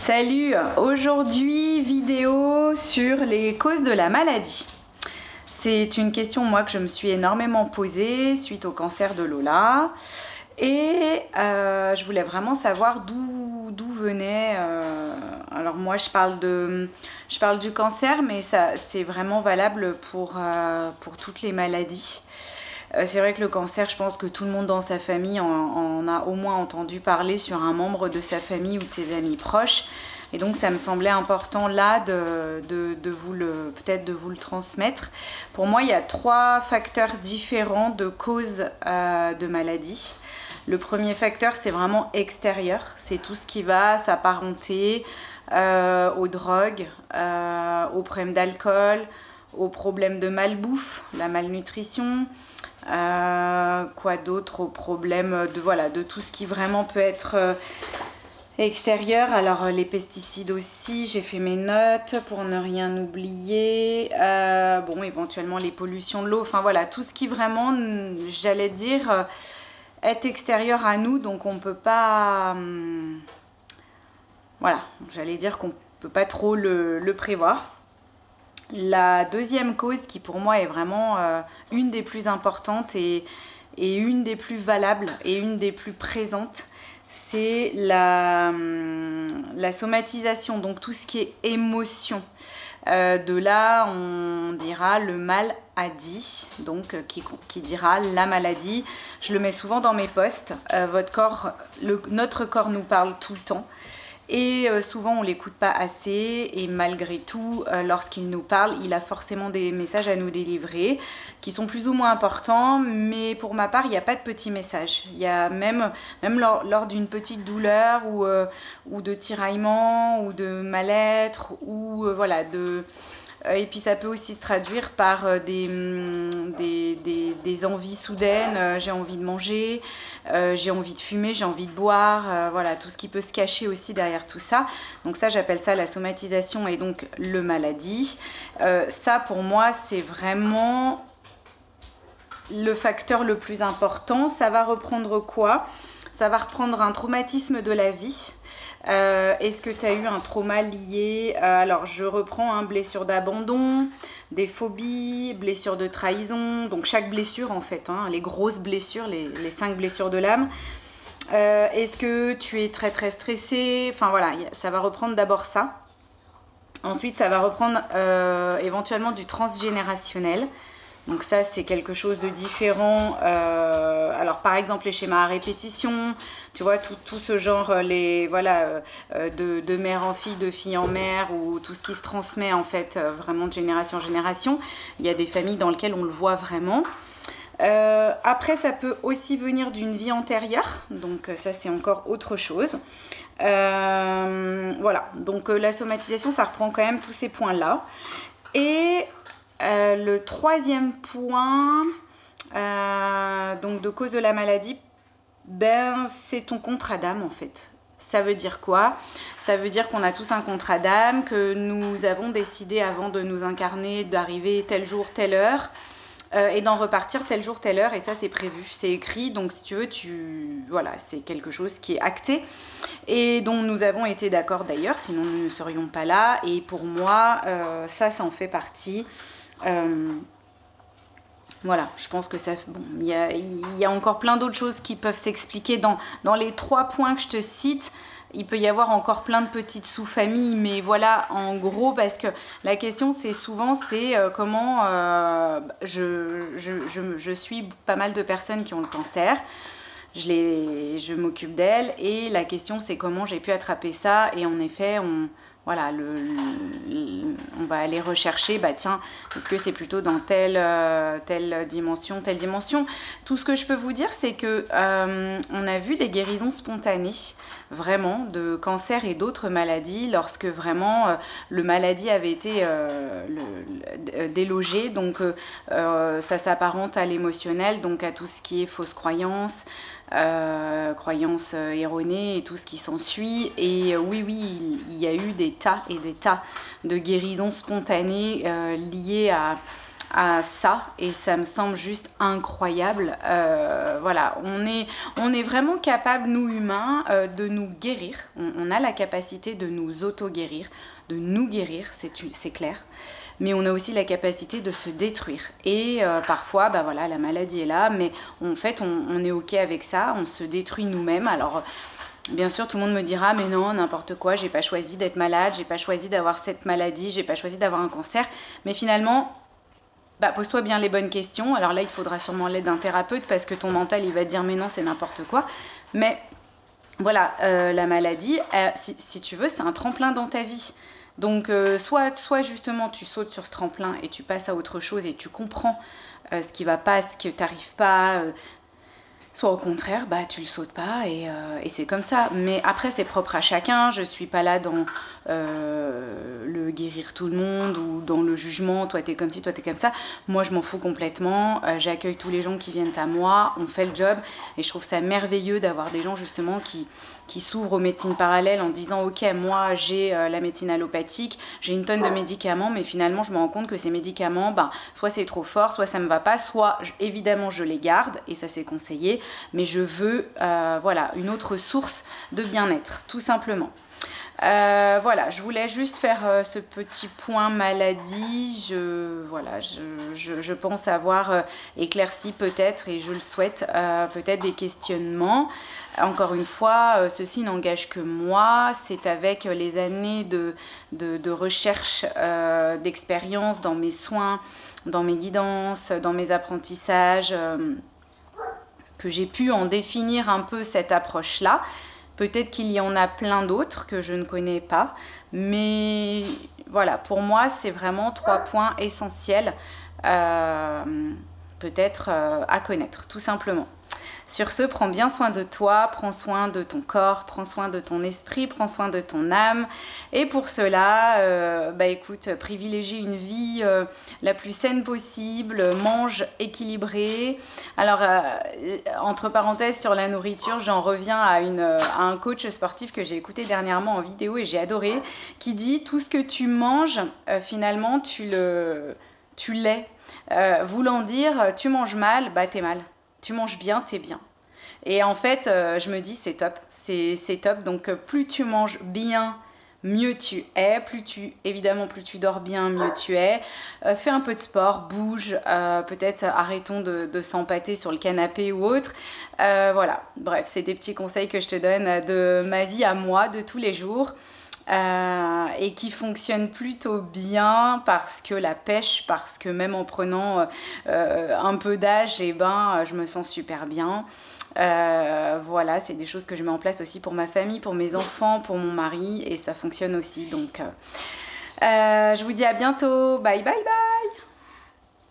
Salut, aujourd'hui vidéo sur les causes de la maladie. C'est une question moi que je me suis énormément posée suite au cancer de Lola et je voulais vraiment savoir d'où venait. Alors moi je parle du cancer, mais c'est vraiment valable pour toutes les maladies. C'est vrai que le cancer, je pense que tout le monde dans sa famille en a au moins entendu parler sur un membre de sa famille ou de ses amis proches. Et donc ça me semblait important là peut-être de vous le transmettre. Pour moi, il y a 3 facteurs différents de causes de maladie. Le premier facteur, c'est vraiment extérieur. C'est tout ce qui va s'apparenter aux drogues, aux problèmes d'alcool, aux problèmes de malbouffe, la malnutrition. Quoi d'autre, aux problèmes de tout ce qui vraiment peut être extérieur. Alors les pesticides aussi, j'ai fait mes notes pour ne rien oublier. Bon, éventuellement les pollutions de l'eau, enfin voilà, tout ce qui vraiment, j'allais dire, est extérieur à nous, donc on peut pas, voilà, j'allais dire qu'on peut pas trop le prévoir. La deuxième cause qui pour moi est vraiment une des plus importantes et une des plus valables et une des plus présentes, c'est la somatisation, donc tout ce qui est émotion. De là, on dira le mal a dit, donc qui dira la maladie. Je le mets souvent dans mes posts. Notre corps nous parle tout le temps. Et souvent on l'écoute pas assez, et malgré tout, lorsqu'il nous parle, il a forcément des messages à nous délivrer qui sont plus ou moins importants, mais pour ma part, il n'y a pas de petits messages. Il y a même lors d'une petite douleur ou de tiraillement ou de mal-être ou voilà, et puis ça peut aussi se traduire par des envies soudaines. J'ai envie de manger, j'ai envie de fumer, j'ai envie de boire, voilà, tout ce qui peut se cacher aussi derrière tout ça. Donc ça, j'appelle ça la somatisation et donc le maladie. Ça, pour moi, c'est vraiment le facteur le plus important. Ça va reprendre quoi? Ça va reprendre un traumatisme de la vie. Est-ce que tu as eu un trauma lié alors je reprends, blessure d'abandon, des phobies, blessure de trahison, donc chaque blessure en fait, les grosses blessures, les 5 blessures de l'âme. Est-ce que tu es très très stressé? Enfin voilà, ça va reprendre d'abord ça. Ensuite ça va reprendre éventuellement du transgénérationnel. Donc ça, c'est quelque chose de différent. Alors par exemple, les schémas à répétition, tu vois, tout ce genre, de mère en fille, de fille en mère, ou tout ce qui se transmet en fait vraiment de génération en génération. Il y a des familles dans lesquelles on le voit vraiment. Après, ça peut aussi venir d'une vie antérieure, donc ça c'est encore autre chose. Voilà, donc la somatisation, ça reprend quand même tous ces points-là. Et le troisième point, donc de cause de la maladie, c'est ton contrat d'âme en fait. Ça veut dire quoi? Ça veut dire qu'on a tous un contrat d'âme, que nous avons décidé avant de nous incarner d'arriver tel jour, telle heure, et d'en repartir tel jour, telle heure, et ça c'est prévu, c'est écrit, donc si tu veux, voilà, c'est quelque chose qui est acté, et dont nous avons été d'accord d'ailleurs, sinon nous ne serions pas là, et pour moi, ça en fait partie. Voilà, je pense que ça... Bon, il y a encore plein d'autres choses qui peuvent s'expliquer dans les 3 points que je te cite. Il peut y avoir encore plein de petites sous-familles, mais voilà, en gros, parce que la question, c'est souvent, comment je suis pas mal de personnes qui ont le cancer. Je m'occupe d'elles, et la question, c'est comment j'ai pu attraper ça. Et en effet, voilà, on va aller rechercher, tiens, est-ce que c'est plutôt dans telle dimension, telle dimension. Tout ce que je peux vous dire, c'est que on a vu des guérisons spontanées, vraiment, de cancer et d'autres maladies, lorsque vraiment le maladie avait été délogé. Donc ça s'apparente à l'émotionnel, donc à tout ce qui est fausses croyances, croyances erronées et tout ce qui s'ensuit. Et oui, il y a eu des tas et des tas de guérisons spontanées liées à ça et ça me semble juste incroyable. Voilà, on est vraiment capable, nous humains, de nous guérir. On a la capacité de nous auto-guérir, de nous guérir, c'est clair. Mais on a aussi la capacité de se détruire. Et parfois, bah voilà, la maladie est là, mais en fait, on est OK avec ça, on se détruit nous-mêmes. Alors, bien sûr, tout le monde me dira, mais non, n'importe quoi, j'ai pas choisi d'être malade, j'ai pas choisi d'avoir cette maladie, j'ai pas choisi d'avoir un cancer. Mais finalement, bah, pose-toi bien les bonnes questions. Alors là, il te faudra sûrement l'aide d'un thérapeute parce que ton mental, il va te dire, mais non, c'est n'importe quoi. Mais voilà, la maladie, si tu veux, c'est un tremplin dans ta vie. Donc, soit justement, tu sautes sur ce tremplin et tu passes à autre chose et tu comprends ce qui va pas, ce que tu n'arrives pas, soit au contraire, bah tu le sautes pas et c'est comme ça. Mais après, c'est propre à chacun. Je suis pas là dans le guérir tout le monde ou dans le jugement. Toi, t'es comme ci, toi, t'es comme ça. Moi, je m'en fous complètement. J'accueille tous les gens qui viennent à moi. On fait le job. Et je trouve ça merveilleux d'avoir des gens justement qui s'ouvrent aux médecines parallèles en disant ok, moi j'ai la médecine allopathique, j'ai une tonne de médicaments, mais finalement je me rends compte que ces médicaments, ben, soit c'est trop fort, soit ça me va pas, soit évidemment je les garde et ça c'est conseillé, mais je veux voilà, une autre source de bien-être, tout simplement. Voilà, je voulais juste faire ce petit point maladie. Je pense avoir éclairci peut-être, et je le souhaite, peut-être des questionnements. Encore une fois, ceci n'engage que moi. C'est avec les années de recherche, d'expérience dans mes soins, dans mes guidances, dans mes apprentissages, que j'ai pu en définir un peu cette approche-là. Peut-être qu'il y en a plein d'autres que je ne connais pas, mais voilà, pour moi, c'est vraiment 3 points essentiels, peut-être à connaître, tout simplement. Sur ce, prends bien soin de toi, prends soin de ton corps, prends soin de ton esprit, prends soin de ton âme. Et pour cela, bah écoute, privilégie une vie la plus saine possible, mange équilibré. Alors, entre parenthèses, sur la nourriture, j'en reviens à un coach sportif que j'ai écouté dernièrement en vidéo et j'ai adoré, qui dit tout ce que tu manges, finalement, tu l'es. Voulant dire, tu manges mal, bah t'es mal. Tu manges bien, t'es bien. Et en fait, je me dis, c'est top. C'est top. Donc, plus tu manges bien, mieux tu es. Évidemment, plus tu dors bien, mieux tu es. Fais un peu de sport, bouge. Peut-être arrêtons de s'empâter sur le canapé ou autre. Voilà. Bref, c'est des petits conseils que je te donne de ma vie à moi, de tous les jours. Et qui fonctionne plutôt bien parce que la pêche, parce que même en prenant un peu d'âge, eh ben, je me sens super bien. Voilà, c'est des choses que je mets en place aussi pour ma famille, pour mes enfants, pour mon mari, et ça fonctionne aussi. Donc, je vous dis à bientôt. Bye bye bye.